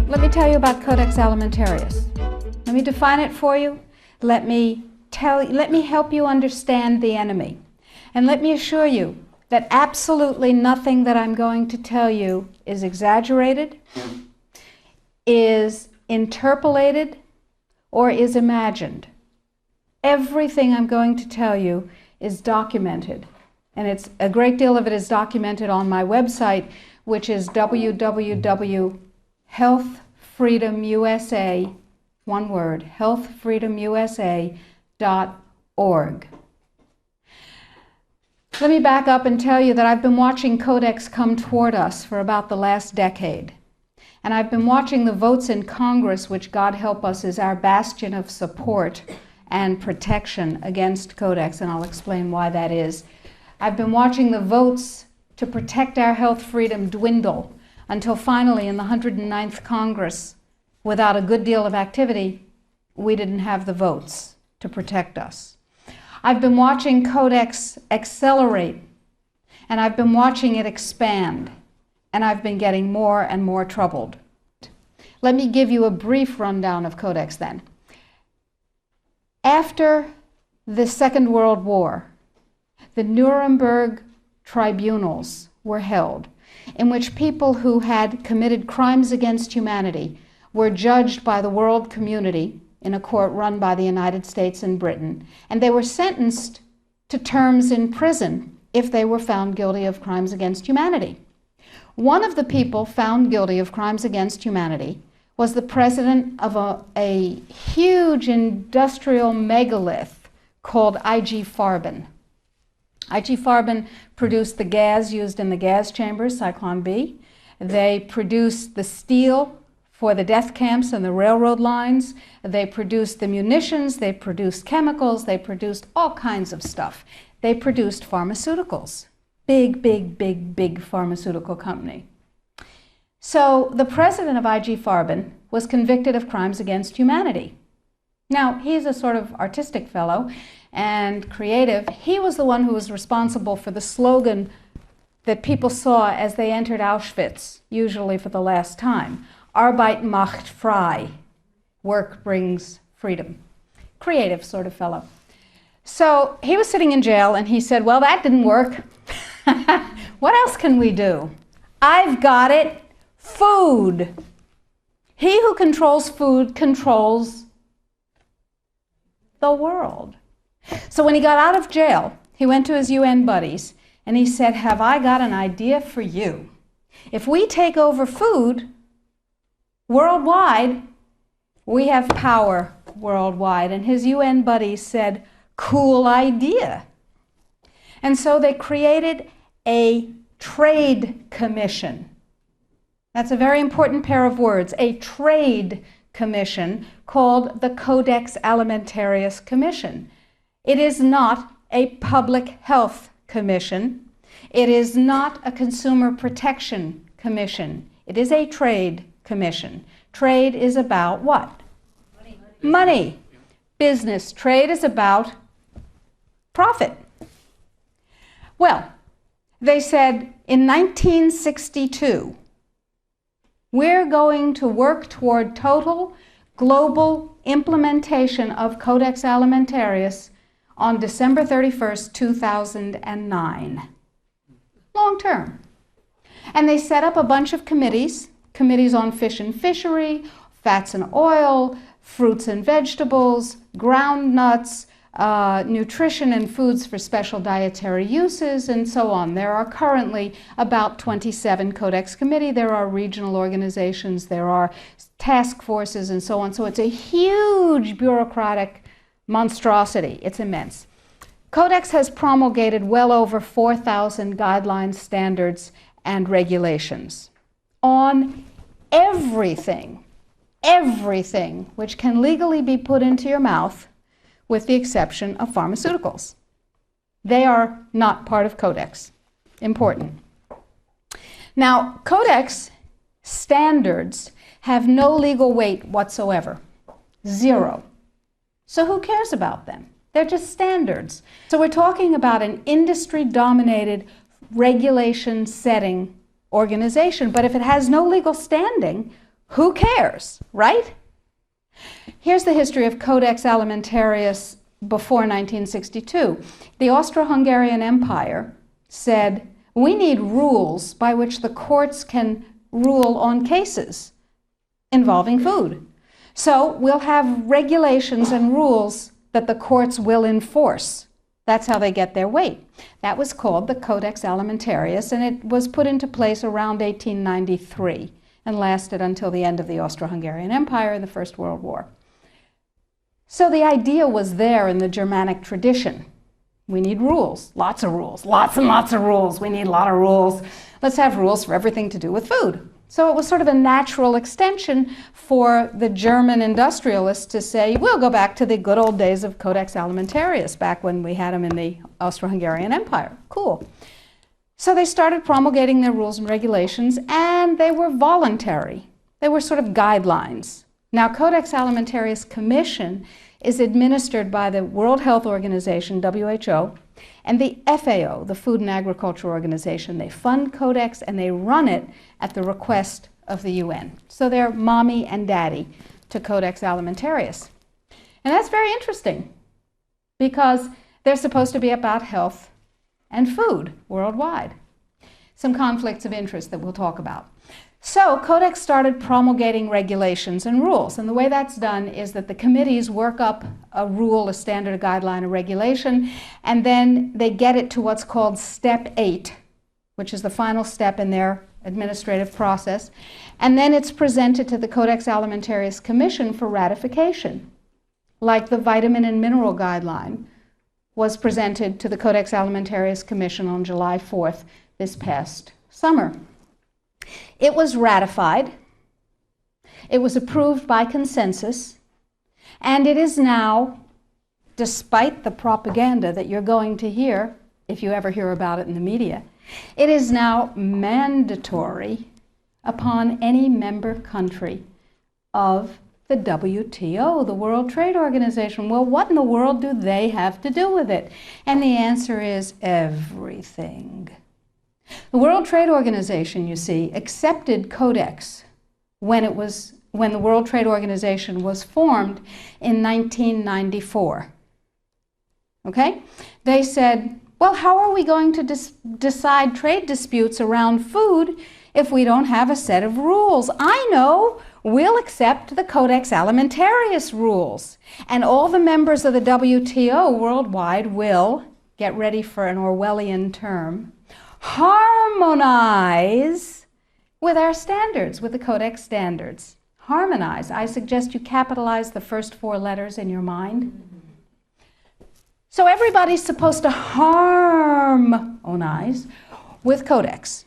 Let me tell you about Codex Alimentarius. Let me define it for you. Let me help you understand the enemy. And let me assure you that absolutely nothing that I'm going to tell you is exaggerated, is interpolated, or is imagined. Everything I'm going to tell you is documented. And a great deal of it is documented on my website, which is www.healthfreedomusa, one word, healthfreedomusa.org. Let me back up and tell you that I've been watching Codex come toward us for about the last decade. And I've been watching the votes in Congress, which, God help us, is our bastion of support and protection against Codex, and I'll explain why that is. I've been watching the votes to protect our health freedom dwindle until finally in the 109th Congress, without a good deal of activity, we didn't have the votes to protect us. I've been watching Codex accelerate, and I've been watching it expand, and I've been getting more and more troubled. Let me give you a brief rundown of Codex then. After the Second World War, the Nuremberg tribunals were held, in which people who had committed crimes against humanity were judged by the world community in a court run by the United States and Britain, and they were sentenced to terms in prison if they were found guilty of crimes against humanity. One of the people found guilty of crimes against humanity was the president of a huge industrial megalith called IG Farben. IG Farben produced the gas used in the gas chambers, Cyclone B. They produced the steel for the death camps and the railroad lines. They produced the munitions, they produced chemicals, they produced all kinds of stuff. They produced pharmaceuticals. Big, big, big, big pharmaceutical company. So the president of IG Farben was convicted of crimes against humanity. Now, he's a sort of artistic fellow and creative. He was the one who was responsible for the slogan that people saw as they entered Auschwitz, usually for the last time. Arbeit macht frei. Work brings freedom. Creative sort of fellow. So he was sitting in jail and he said, well, that didn't work. What else can we do? I've got it. Food. He who controls food controls the world. So when he got out of jail, he went to his UN buddies and he said, have I got an idea for you? If we take over food worldwide, we have power worldwide. And his UN buddies said, cool idea. And so they created a trade commission. That's a very important pair of words, a trade commission called the Codex Alimentarius Commission. It is not a public health commission. It is not a consumer protection commission. It is a trade commission. Trade is about what? Money. Business. Trade is about profit. Well, they said in 1962, we're going to work toward total global implementation of Codex Alimentarius on December 31st, 2009. Long term. And they set up a bunch of committees on fish and fishery, fats and oil, fruits and vegetables, ground nuts, nutrition and foods for special dietary uses, and so on. There are currently about 27 Codex committee. There are regional organizations, there are task forces, and so on. So it's a huge bureaucratic monstrosity. It's immense. Codex has promulgated well over 4,000 guidelines, standards, and regulations on everything which can legally be put into your mouth, with the exception of pharmaceuticals. They are not part of Codex. Important. Now, Codex standards have no legal weight whatsoever. Zero. So who cares about them? They're just standards. So we're talking about an industry-dominated, regulation-setting organization. But if it has no legal standing, who cares, right? Here's the history of Codex Alimentarius before 1962. The Austro-Hungarian Empire said, we need rules by which the courts can rule on cases involving food. So we'll have regulations and rules that the courts will enforce. That's how they get their weight. That was called the Codex Alimentarius, and it was put into place around 1893 and lasted until the end of the Austro-Hungarian Empire in the First World War. So the idea was there in the Germanic tradition. We need rules, lots of rules, lots and lots of rules. We need a lot of rules. Let's have rules for everything to do with food. So it was sort of a natural extension for the German industrialists to say, we'll go back to the good old days of Codex Alimentarius, back when we had them in the Austro-Hungarian Empire. Cool. So they started promulgating their rules and regulations, and they were voluntary. They were sort of guidelines. Now, Codex Alimentarius Commission is administered by the World Health Organization, WHO, and the FAO, the Food and Agriculture Organization. They fund Codex and they run it at the request of the UN. So they're mommy and daddy to Codex Alimentarius. And that's very interesting because they're supposed to be about health and food worldwide. Some conflicts of interest that we'll talk about. So Codex started promulgating regulations and rules, and the way that's done is that the committees work up a rule, a standard, a guideline, a regulation, and then they get it to what's called Step 8, which is the final step in their administrative process, and then it's presented to the Codex Alimentarius Commission for ratification, like the vitamin and mineral guideline was presented to the Codex Alimentarius Commission on July 4th this past summer. It was ratified, it was approved by consensus, and it is now, despite the propaganda that you're going to hear, if you ever hear about it in the media, it is now mandatory upon any member country of the WTO, the World Trade Organization. Well, what in the world do they have to do with it? And the answer is everything. The World Trade Organization, you see, accepted Codex when the World Trade Organization was formed in 1994. Okay? They said, well, how are we going to decide trade disputes around food if we don't have a set of rules? I know, we'll accept the Codex Alimentarius rules. And all the members of the WTO worldwide will, get ready for an Orwellian term, harmonize with our standards, with the Codex standards. Harmonize. I suggest you capitalize the first 4 letters in your mind. So everybody's supposed to harmonize with Codex.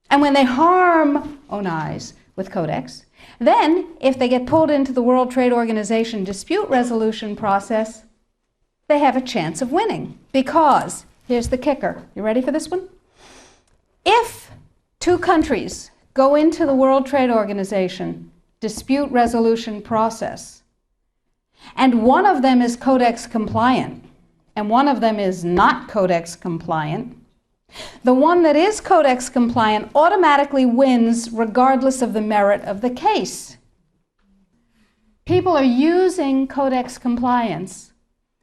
And when they harmonize with Codex, then if they get pulled into the World Trade Organization dispute resolution process, they have a chance of winning. Because, here's the kicker. You ready for this one? If 2 countries go into the World Trade Organization dispute resolution process, and one of them is Codex compliant, and one of them is not Codex compliant, the one that is Codex compliant automatically wins regardless of the merit of the case. People are using Codex compliance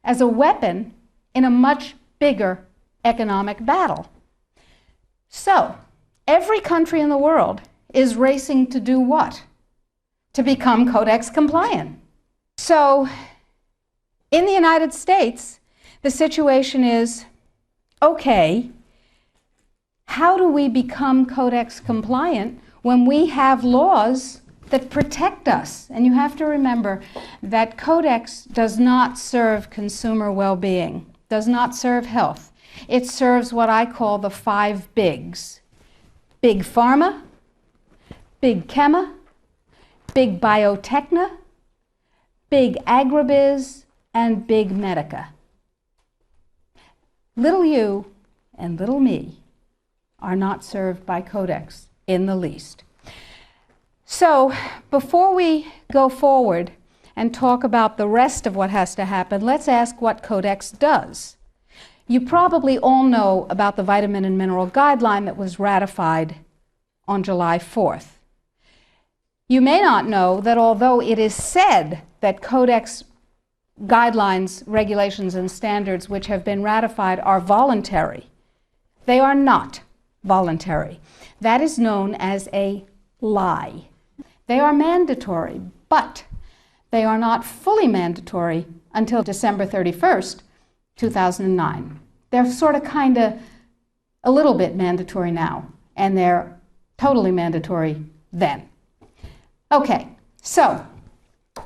as a weapon in a much bigger economic battle. So, every country in the world is racing to do what? To become Codex compliant. So, in the United States, the situation is, okay, how do we become Codex compliant when we have laws that protect us? And you have to remember that Codex does not serve consumer well-being, does not serve health. It serves what I call the 5 bigs. Big pharma, big chema, big biotechna, big agribiz, and big medica. Little you and little me are not served by Codex in the least. So before we go forward, and talk about the rest of what has to happen, let's ask what Codex does. You probably all know about the vitamin and mineral guideline that was ratified on July 4th. You may not know that although it is said that Codex guidelines, regulations, and standards which have been ratified are voluntary, they are not voluntary. That is known as a lie. They are mandatory, but they are not fully mandatory until December 31st, 2009. They're sort of kind of a little bit mandatory now, and they're totally mandatory then. Okay, so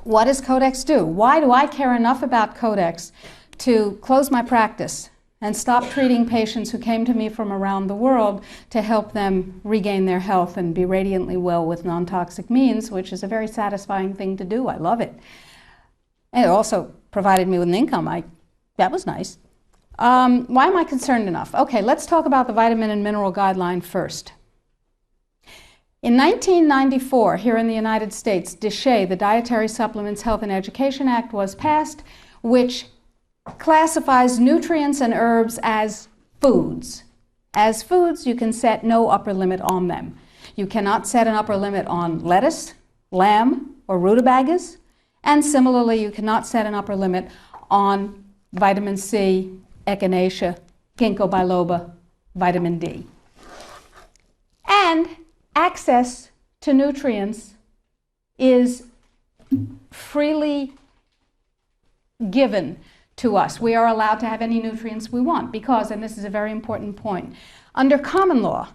what does Codex do? Why do I care enough about Codex to close my practice and stop treating patients who came to me from around the world to help them regain their health and be radiantly well with non-toxic means, which is a very satisfying thing to do. I love it. And it also provided me with an income. That was nice. Why am I concerned enough? Okay, let's talk about the vitamin and mineral guideline first. In 1994, here in the United States, DSHEA, the Dietary Supplements, Health and Education Act, was passed, which classifies nutrients and herbs as foods. As foods, you can set no upper limit on them. You cannot set an upper limit on lettuce, lamb, or rutabagas, and similarly, you cannot set an upper limit on vitamin C, echinacea, ginkgo biloba, vitamin D. And access to nutrients is freely given to us. We are allowed to have any nutrients we want because, and this is a very important point, under common law,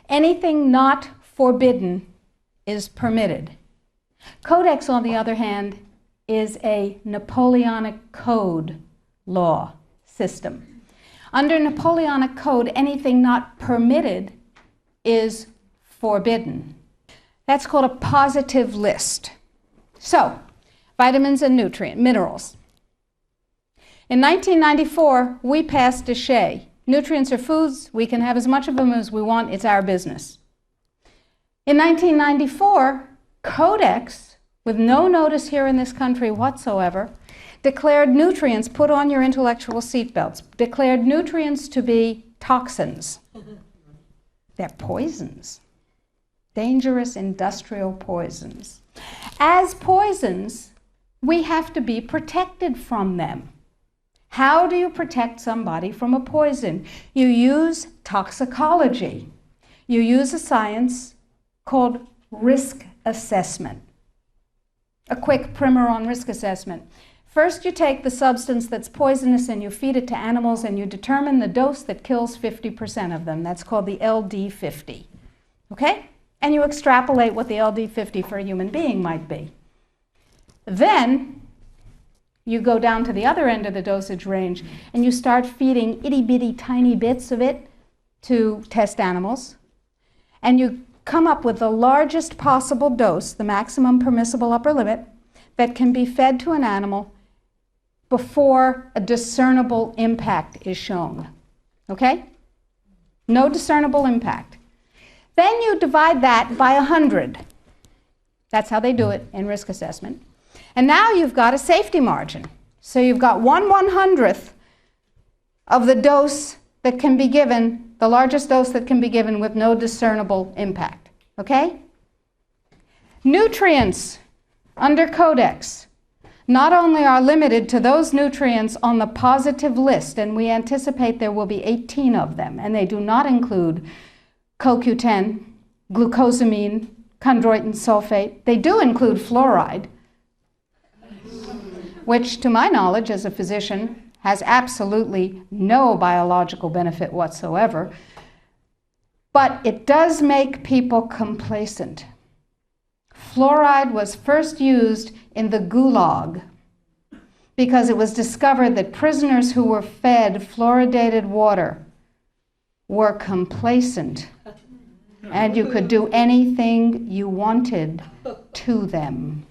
anything not forbidden is permitted. Codex, on the other hand, is a Napoleonic Code law system. Under Napoleonic Code, anything not permitted is forbidden. That's called a positive list. So, vitamins and minerals. In 1994, we passed DSHEA. Nutrients are foods. We can have as much of them as we want. It's our business. In 1994, Codex, with no notice here in this country whatsoever, declared nutrients, put on your intellectual seatbelts, declared nutrients to be toxins. They're poisons. Dangerous industrial poisons. As poisons, we have to be protected from them. How do you protect somebody from a poison? You use toxicology. You use a science called risk assessment. A quick primer on risk assessment. First, you take the substance that's poisonous and you feed it to animals and you determine the dose that kills 50% of them. That's called the LD50. Okay? And you extrapolate what the LD50 for a human being might be. Then you go down to the other end of the dosage range and you start feeding itty-bitty tiny bits of it to test animals. And you come up with the largest possible dose, the maximum permissible upper limit, that can be fed to an animal before a discernible impact is shown. Okay? No discernible impact. Then you divide that by 100. That's how they do it in risk assessment. And now you've got a safety margin. So you've got 1/100th of the dose that can be given, the largest dose that can be given with no discernible impact. Okay? Nutrients under Codex not only are limited to those nutrients on the positive list, and we anticipate there will be 18 of them, and they do not include CoQ10, glucosamine, chondroitin sulfate. They do include fluoride, which, to my knowledge as a physician, has absolutely no biological benefit whatsoever. But it does make people complacent. Fluoride was first used in the Gulag because it was discovered that prisoners who were fed fluoridated water were complacent and you could do anything you wanted to them.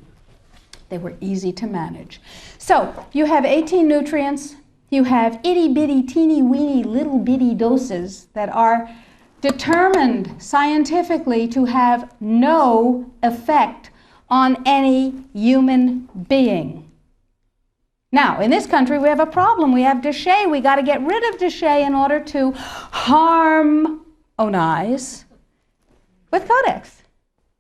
They were easy to manage. So you have 18 nutrients, you have itty-bitty, teeny-weeny, little-bitty doses that are determined scientifically to have no effect on any human being. Now, in this country, we have a problem. We have déchets. We got to get rid of déchets in order to harmonize with Codex.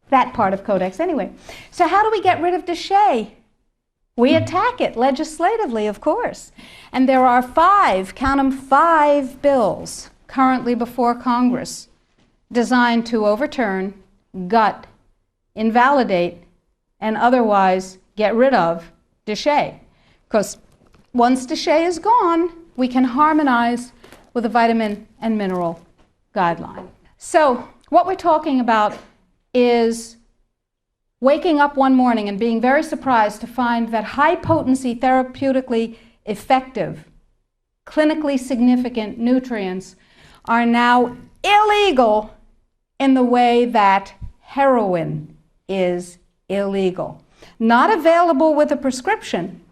That part of Codex, anyway. So how do we get rid of déchets? We attack it legislatively, of course. And there are 5, count them, 5 bills currently before Congress designed to overturn, gut, invalidate, and otherwise get rid of déchets. Because once déchet is gone, we can harmonize with the vitamin and mineral guideline. So what we're talking about is waking up one morning and being very surprised to find that high-potency, therapeutically effective, clinically significant nutrients are now illegal in the way that heroin is illegal. Not available with a prescription,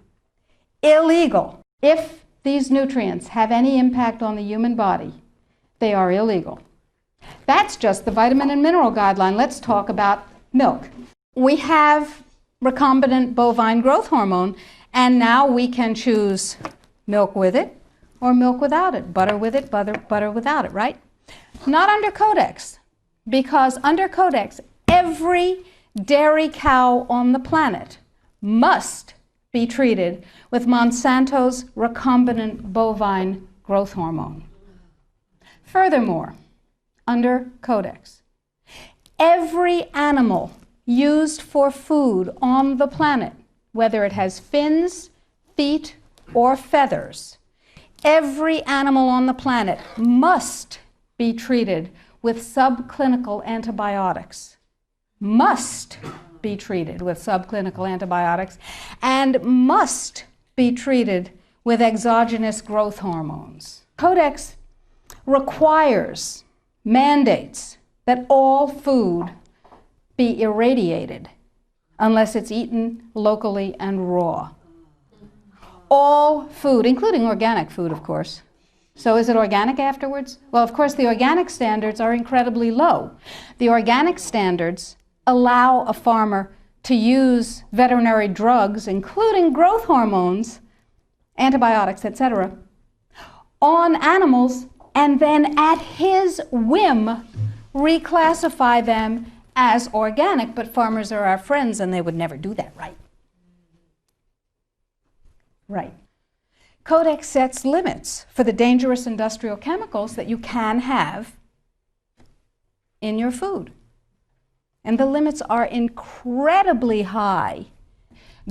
illegal. If these nutrients have any impact on the human body, they are illegal. That's just the vitamin and mineral guideline. Let's talk about milk. We have recombinant bovine growth hormone, and now we can choose milk with it or milk without it, butter with it, butter without it, right? Not under Codex, because under Codex, every dairy cow on the planet must be treated with Monsanto's recombinant bovine growth hormone. Furthermore, under Codex, every animal used for food on the planet, whether it has fins, feet, or feathers, every animal on the planet must be treated with subclinical antibiotics. Must be treated with subclinical antibiotics and must be treated with exogenous growth hormones. Codex requires, mandates that all food be irradiated unless it's eaten locally and raw. All food, including organic food, of course. So is it organic afterwards? Well, of course, the organic standards are incredibly low. The organic standards allow a farmer to use veterinary drugs, including growth hormones, antibiotics, etc., on animals, and then at his whim reclassify them as organic. But farmers are our friends, and they would never do that, right? Right. Codex sets limits for the dangerous industrial chemicals that you can have in your food. And the limits are incredibly high.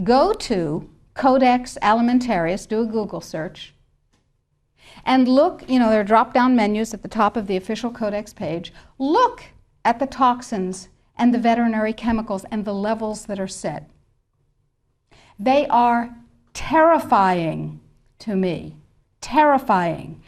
Go to Codex Alimentarius, do a Google search, and look, there are drop-down menus at the top of the official Codex page. Look at the toxins and the veterinary chemicals and the levels that are set. They are terrifying to me, terrifying.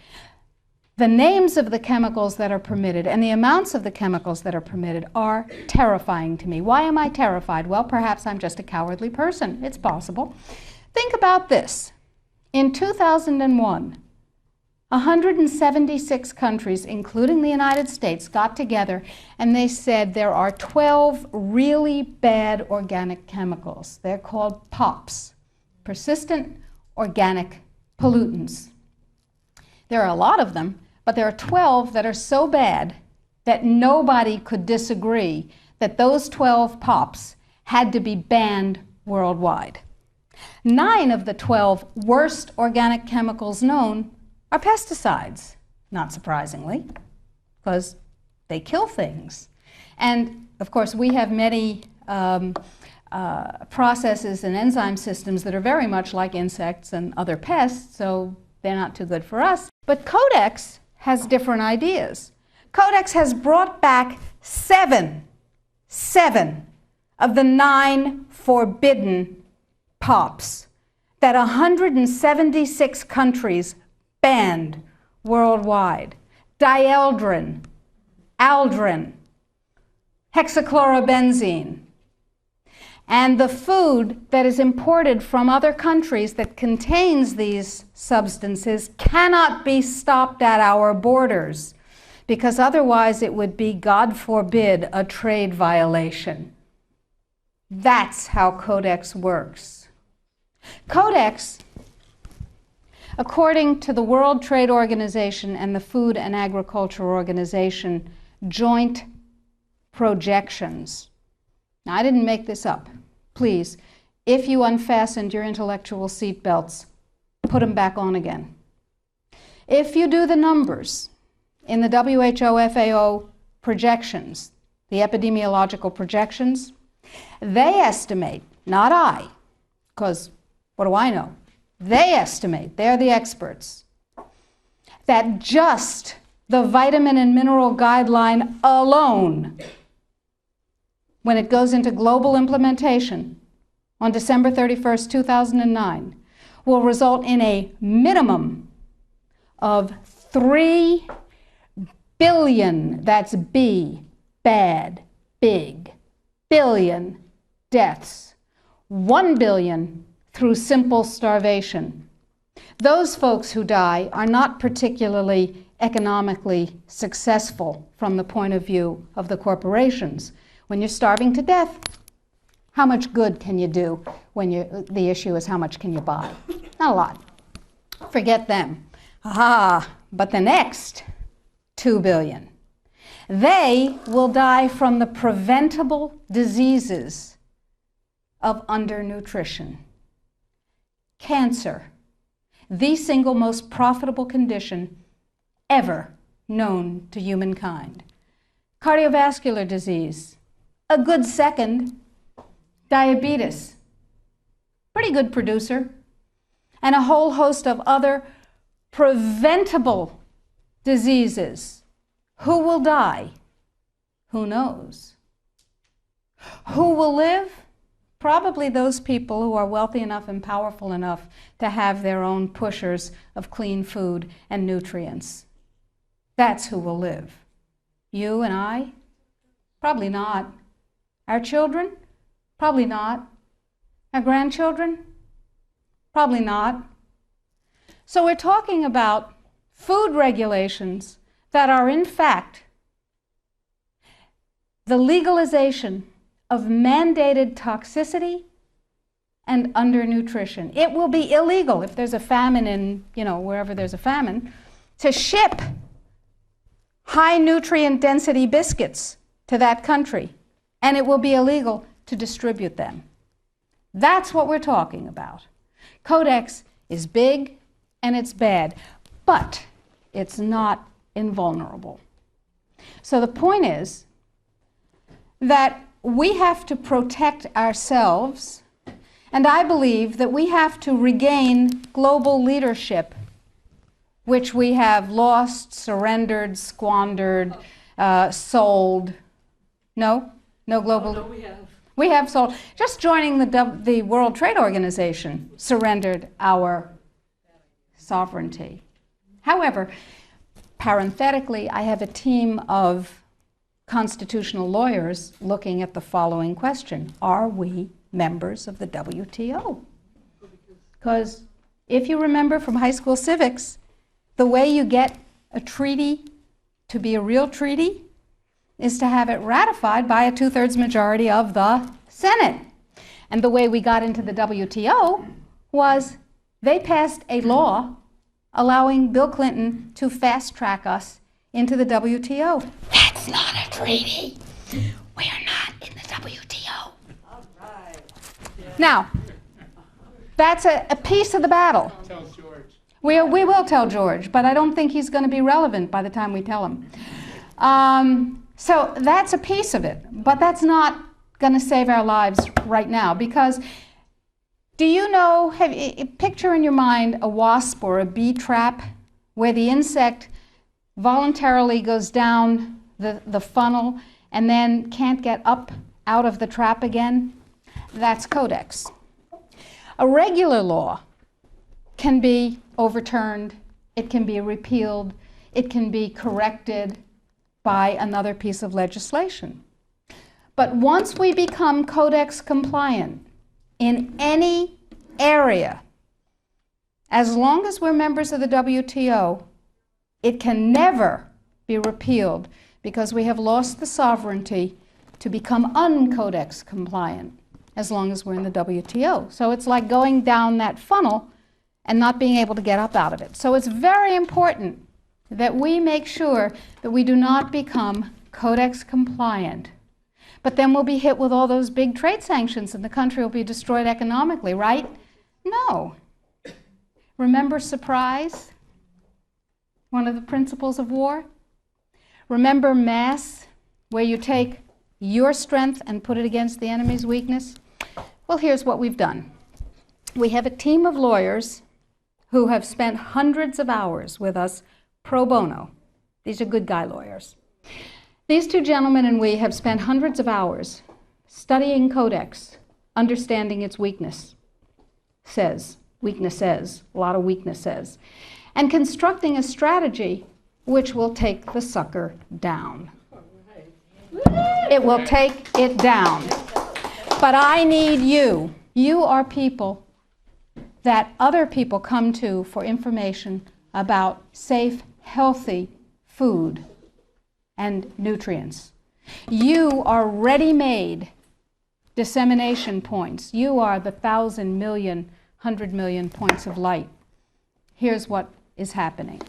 The names of the chemicals that are permitted and the amounts of the chemicals that are permitted are terrifying to me. Why am I terrified? Well, perhaps I'm just a cowardly person. It's possible. Think about this. In 2001, 176 countries, including the United States, got together and they said there are 12 really bad organic chemicals. They're called POPs, persistent organic pollutants. There are a lot of them, but there are 12 that are so bad that nobody could disagree that those 12 POPs had to be banned worldwide. 9 of the 12 worst organic chemicals known are pesticides, not surprisingly, because they kill things. And of course, we have many processes and enzyme systems that are very much like insects and other pests, so they're not too good for us. But Codex has different ideas. Codex has brought back 7 of the 9 forbidden POPs that 176 countries banned worldwide. Dieldrin, aldrin, hexachlorobenzene. And the food that is imported from other countries that contains these substances cannot be stopped at our borders, because otherwise it would be, God forbid, a trade violation. That's how Codex works. Codex, according to the World Trade Organization and the Food and Agriculture Organization joint projections. Now, I didn't make this up. Please, if you unfastened your intellectual seatbelts, put them back on again. If you do the numbers in the WHO FAO projections, the epidemiological projections, they estimate, not I, because what do I know? They estimate, they're the experts, that just the vitamin and mineral guideline alone, when it goes into global implementation on December 31st, 2009, will result in a minimum of 3 billion, that's B, bad, big, billion deaths. 1 billion through simple starvation. Those folks who die are not particularly economically successful from the point of view of the corporations. When you're starving to death, how much good can you do when the issue is how much can you buy? Not a lot. Forget them. But the next 2 billion, they will die from the preventable diseases of undernutrition. Cancer, the single most profitable condition ever known to humankind. Cardiovascular disease, a good second. Diabetes, pretty good producer. And a whole host of other preventable diseases. Who will die? Who knows? Who will live? Probably those people who are wealthy enough and powerful enough to have their own pushers of clean food and nutrients. That's who will live. You and I? Probably not. Our children? Probably not. Our grandchildren? Probably not. So we're talking about food regulations that are in fact the legalization of mandated toxicity and undernutrition. It will be illegal if there's a famine in, wherever there's a famine, to ship high nutrient density biscuits to that country, and it will be illegal to distribute them. That's what we're talking about. Codex is big and it's bad, but it's not invulnerable. So the point is that we have to protect ourselves, and I believe that we have to regain global leadership, which we have lost, surrendered, squandered, sold. No global. No, We have sold. Just joining the World Trade Organization surrendered our sovereignty. However, parenthetically, I have a team of constitutional lawyers looking at the following question: are we members of the WTO? Because if you remember from high school civics, the way you get a treaty to be a real treaty is to have it ratified by a 2/3 majority of the Senate. And the way we got into the WTO was they passed a law allowing Bill Clinton to fast-track us into the WTO. That's not a treaty. We are not in the WTO. All right. Yeah. Now, that's a piece of the battle. Tell George. We will tell George, but I don't think he's going to be relevant by the time we tell him. So that's a piece of it, but that's not going to save our lives right now, because do you know, picture in your mind a wasp or a bee trap where the insect voluntarily goes down the funnel and then can't get up out of the trap again? That's Codex. A regular law can be overturned, it can be repealed, it can be corrected by another piece of legislation. But once we become Codex compliant in any area, as long as we're members of the WTO, it can never be repealed, because we have lost the sovereignty to become un-Codex compliant. as long as we're in the WTO. So it's like going down that funnel and not being able to get up out of it. So it's very important that we make sure that we do not become Codex compliant. But then we'll be hit with all those big trade sanctions and the country will be destroyed economically, right? No. Remember surprise? One of the principles of war? Remember mass, where you take your strength and put it against the enemy's weakness? Well, here's what we've done. We have a team of lawyers who have spent hundreds of hours with us pro bono. These are good guy lawyers. These two gentlemen and we have spent hundreds of hours studying Codex, understanding its weaknesses, a lot of weaknesses, and constructing a strategy which will take the sucker down. It will take it down. But I need you. You are people that other people come to for information about safe, healthy food and nutrients. You are ready-made dissemination points. You are the 1,000 million, 100 million points of light. Here's what is happening.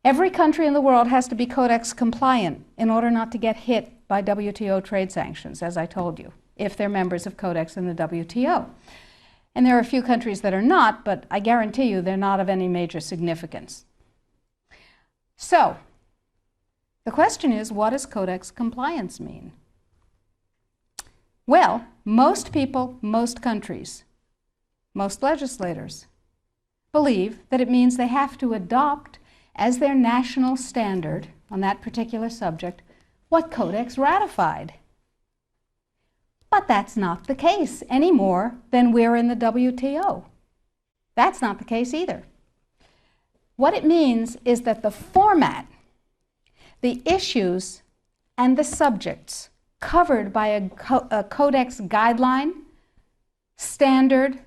Every country in the world has to be Codex compliant in order not to get hit by WTO trade sanctions, as I told you, if they're members of Codex in the WTO. And there are a few countries that are not, but I guarantee you they're not of any major significance. So, the question is, what does Codex compliance mean? Well, most people, most countries, most legislators believe that it means they have to adopt as their national standard on that particular subject what Codex ratified. But that's not the case any more than we're in the WTO. That's not the case either. What it means is that the format, the issues, and the subjects covered by a Codex guideline, standard,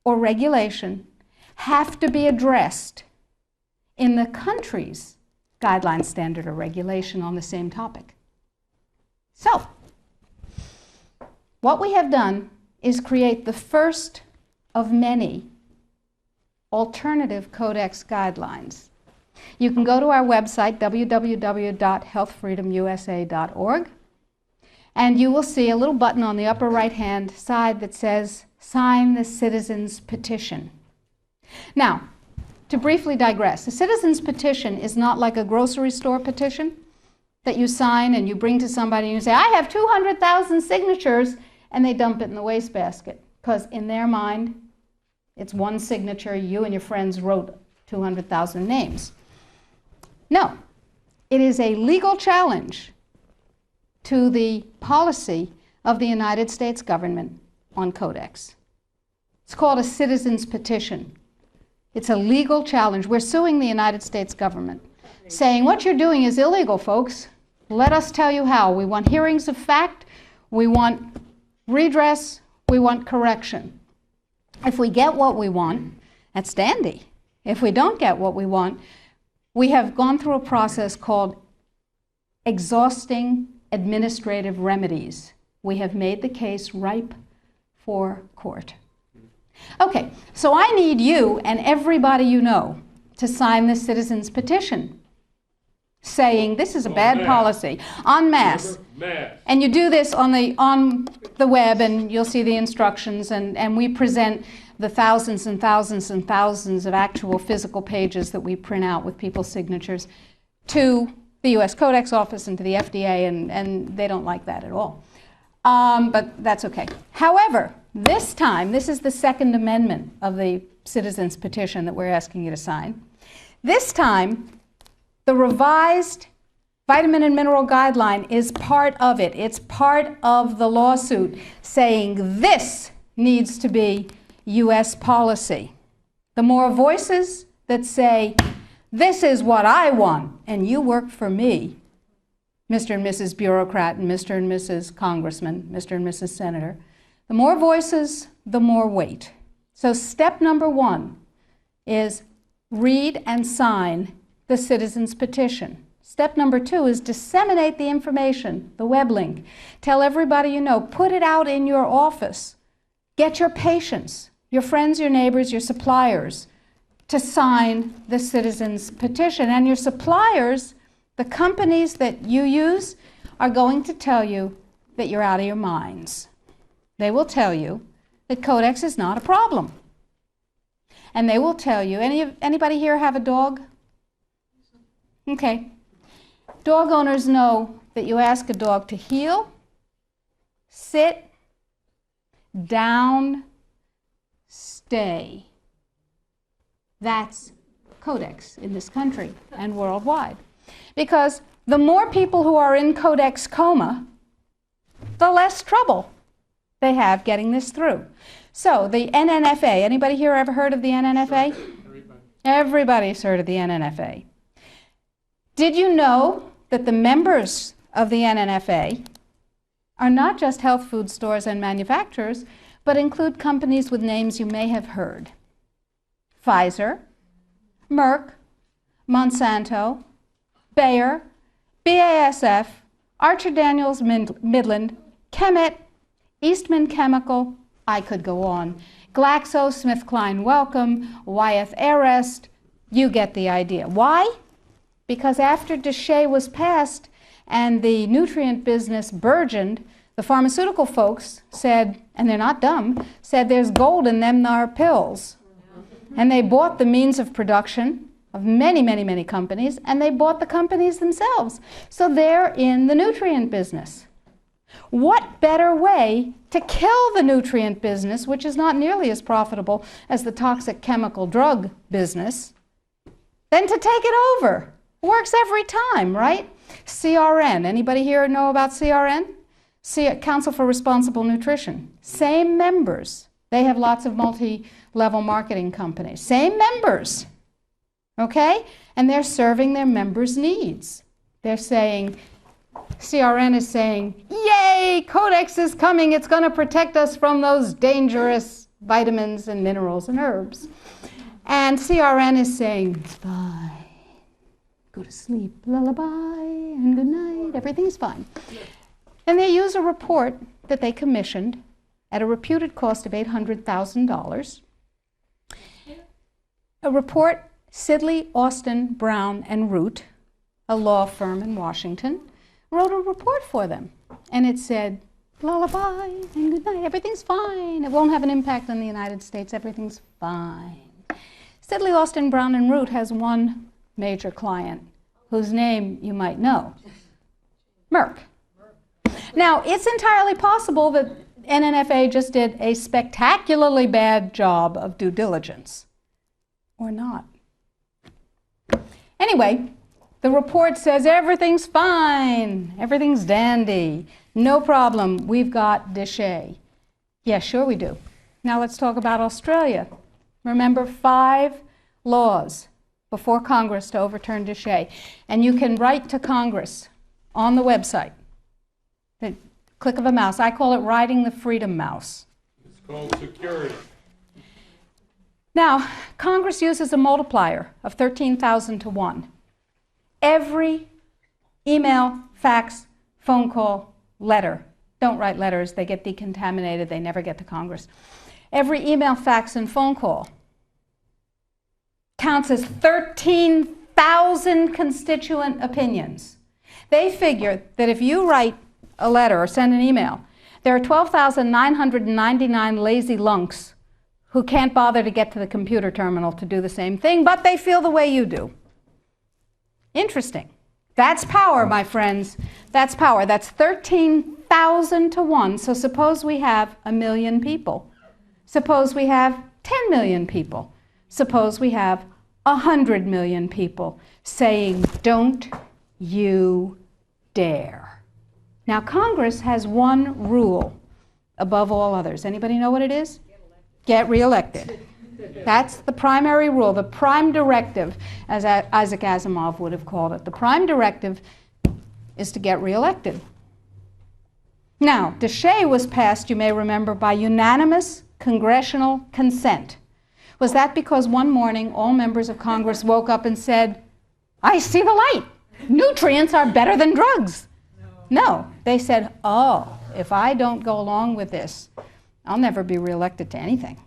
or regulation have to be addressed in the country's guideline, standard, or regulation on the same topic. So, what we have done is create the first of many alternative Codex guidelines. You can go to our website, www.healthfreedomusa.org, and you will see a little button on the upper right-hand side that says, Sign the Citizen's Petition. Now, to briefly digress, a citizen's petition is not like a grocery store petition that you sign and you bring to somebody and you say, I have 200,000 signatures, and they dump it in the wastebasket. Because in their mind, it's one signature, you and your friends wrote 200,000 names. No, it is a legal challenge to the policy of the United States government on Codex. It's called a citizen's petition. It's a legal challenge. We're suing the United States government, saying, what you're doing is illegal, folks. Let us tell you how. We want hearings of fact. We want redress. We want correction. If we get what we want, that's dandy. If we don't get what we want, we have gone through a process called exhausting administrative remedies. We have made the case ripe for court. Okay, so I need you and everybody you know to sign this citizen's petition saying this is a bad policy, en masse. And you do this on the web, and you'll see the instructions, and we present the thousands and thousands and thousands of actual physical pages that we print out with people's signatures to the U.S. Codex Office and to the FDA, and they don't like that at all. But that's okay. However, this time, this is the Second Amendment of the Citizens Petition that we're asking you to sign. This time, the revised Vitamin and Mineral Guideline is part of it. It's part of the lawsuit saying this needs to be U.S. policy. The more voices that say, this is what I want, and you work for me, Mr. and Mrs. Bureaucrat and Mr. and Mrs. Congressman, Mr. and Mrs. Senator, the more voices, the more weight. So step number one is read and sign the citizen's petition. Step number 2 is disseminate the information, the web link. Tell everybody you know. Put it out in your office. Get your patients, your friends, your neighbors, your suppliers to sign the citizens' petition. And your suppliers, the companies that you use, are going to tell you that you're out of your minds. They will tell you that Codex is not a problem. And they will tell you, anybody here have a dog? Okay. Dog owners know that you ask a dog to heel, sit, down, stay. That's Codex in this country and worldwide. Because the more people who are in Codex coma, the less trouble they have getting this through. So the NNFA, anybody here ever heard of the NNFA? Everybody's heard of the NNFA. Did you know that the members of the NNFA are not just health food stores and manufacturers, but include companies with names you may have heard? Pfizer, Merck, Monsanto, Bayer, BASF, Archer Daniels Midland, Chemet, Eastman Chemical, I could go on, GlaxoSmithKline Wellcome, Wyeth Arrest, you get the idea. Why? Because after DSHEA was passed and the nutrient business burgeoned, the pharmaceutical folks said, and they're not dumb, said there's gold in them thar pills. And they bought the means of production of many, many, many companies, and they bought the companies themselves. So they're in the nutrient business. What better way to kill the nutrient business, which is not nearly as profitable as the toxic chemical drug business, than to take it over? Works every time, right? CRN. Anybody here know about CRN? Council for Responsible Nutrition. Same members. They have lots of multi-level marketing companies. Same members. Okay? And they're serving their members' needs. They're saying, CRN is saying, yay, Codex is coming. It's going to protect us from those dangerous vitamins and minerals and herbs. And CRN is saying, it's fine. Go to sleep, lullaby, and good night. Everything's fine. And they use a report that they commissioned at a reputed cost of $800,000. A report, Sidley, Austin, Brown, and Root, a law firm in Washington, wrote a report for them. And it said, lullaby and good night, everything's fine. It won't have an impact on the United States, everything's fine. Sidley, Austin, Brown, and Root has one major client whose name you might know, Merck. Now, it's entirely possible that NNFA just did a spectacularly bad job of due diligence, or not. Anyway, the report says everything's fine, everything's dandy, no problem, we've got DSHEA. Yeah, sure we do. Now let's talk about Australia. Remember, 5 laws before Congress to overturn DSHEA. And you can write to Congress on the website. The click of a mouse. I call it riding the freedom mouse. It's called security. Now, Congress uses a multiplier of 13,000 to 1. Every email, fax, phone call, letter. Don't write letters. They get decontaminated. They never get to Congress. Every email, fax, and phone call counts as 13,000 constituent opinions. They figure that if you write a letter or send an email, there are 12,999 lazy lunks who can't bother to get to the computer terminal to do the same thing, but they feel the way you do. Interesting. That's power, my friends. That's power. That's 13,000 to 1. So suppose we have 1 million people. Suppose we have 10 million people. Suppose we have 100 million people saying, don't you dare. Now, Congress has one rule above all others. Anybody know what it is? Get reelected. That's the primary rule, the prime directive, as Isaac Asimov would have called it. The prime directive is to get reelected. Now, DSHEA was passed, you may remember, by unanimous congressional consent. Was that because one morning all members of Congress woke up and said, I see the light. nutrients are better than drugs. No, they said, oh, if I don't go along with this, I'll never be reelected to anything.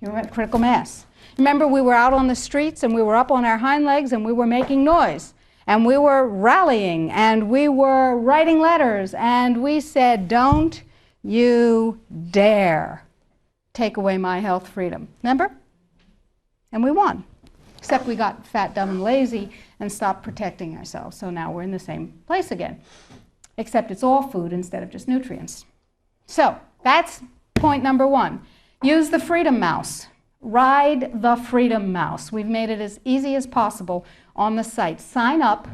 You remember critical mass? Remember, we were out on the streets and we were up on our hind legs and we were making noise and we were rallying and we were writing letters and we said, don't you dare take away my health freedom. Remember? And we won. Except we got fat, dumb, and lazy and stopped protecting ourselves. So now we're in the same place again. Except it's all food instead of just nutrients. So that's point number one. Use the freedom mouse. Ride the freedom mouse. We've made it as easy as possible on the site. Sign up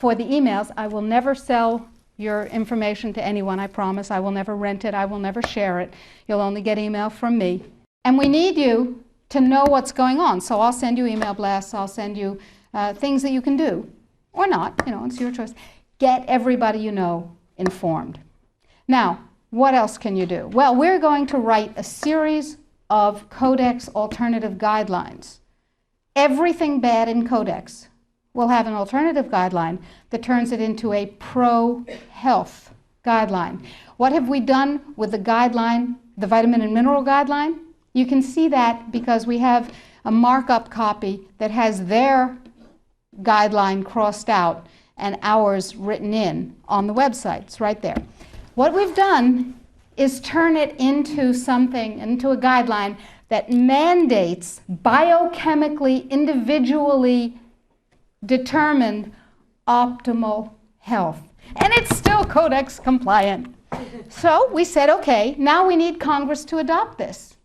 for the emails. I will never sell your information to anyone, I promise. I will never rent it. I will never share it. You'll only get email from me. And we need you to know what's going on. So I'll send you email blasts. I'll send you things that you can do. Or not. You know, it's your choice. Get everybody you know informed. Now, what else can you do? Well, we're going to write a series of Codex alternative guidelines. Everything bad in Codex will have an alternative guideline that turns it into a pro-health guideline. What have we done with the guideline, the vitamin and mineral guideline? You can see that because we have a markup copy that has their guideline crossed out and ours written in on the website. It's right there. What we've done is turn it into something, into a guideline that mandates biochemically, individually determined optimal health. And it's still Codex compliant. So we said, okay, now we need Congress to adopt this.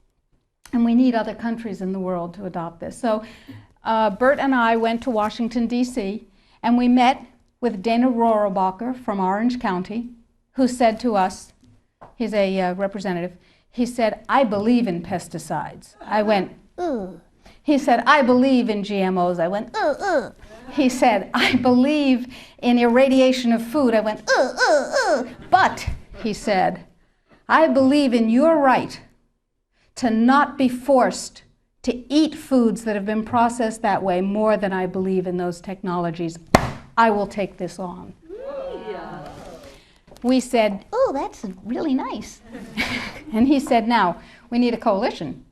And we need other countries in the world to adopt this. So Bert and I went to Washington, D.C., and we met with Dana Rohrabacher from Orange County, who said to us, he's a representative, he said, I believe in pesticides. I went, ugh. He said, I believe in GMOs. I went, ugh, ugh. He said, I believe in irradiation of food. I went, ugh, ugh, ugh. But, he said, I believe in your right to not be forced to eat foods that have been processed that way more than I believe in those technologies. I will take this on. Yeah. We said, oh, that's really nice. And he said, now, we need a coalition.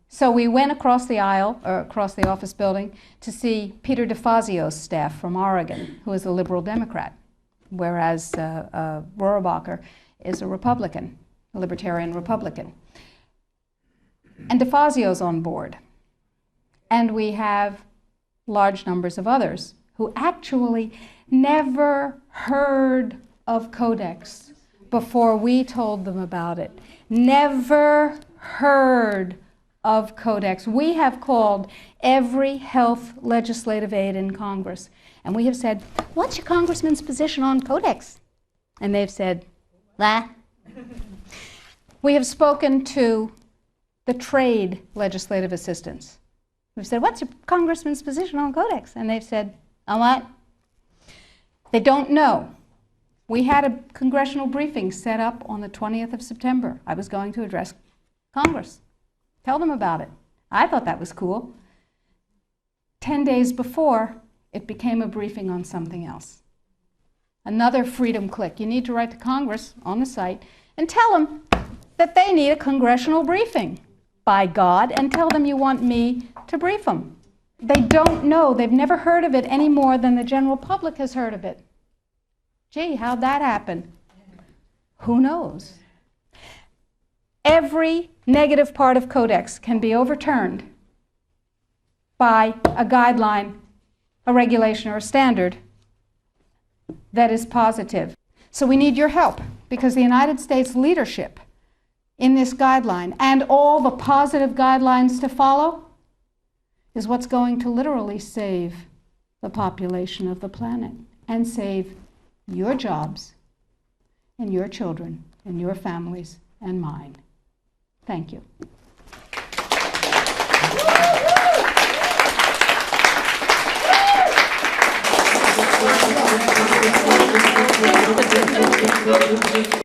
So we went across the aisle, or across the office building, to see Peter DeFazio's staff from Oregon, who is a liberal Democrat, whereas Rohrabacher is a Republican, a libertarian Republican. And DeFazio's on board. And we have large numbers of others who actually never heard of Codex before we told them about it. Never heard of Codex. We have called every health legislative aide in Congress, and we have said, what's your congressman's position on Codex? And they've said, lah. We have spoken to the trade legislative assistants. We've said, what's your congressman's position on Codex? And they've said, on what? They don't know. We had a congressional briefing set up on the 20th of September. I was going to address Congress. Tell them about it. I thought that was cool. 10 days before, it became a briefing on something else. Another freedom click. You need to write to Congress on the site and tell them that they need a congressional briefing, by God, and tell them you want me to brief them. They don't know. They've never heard of it any more than the general public has heard of it. Gee, how'd that happen? Who knows? Every negative part of Codex can be overturned by a guideline, a regulation, or a standard that is positive. So we need your help, because the United States leadership in this guideline and all the positive guidelines to follow is what's going to literally save the population of the planet and save your jobs and your children and your families and mine. Thank you.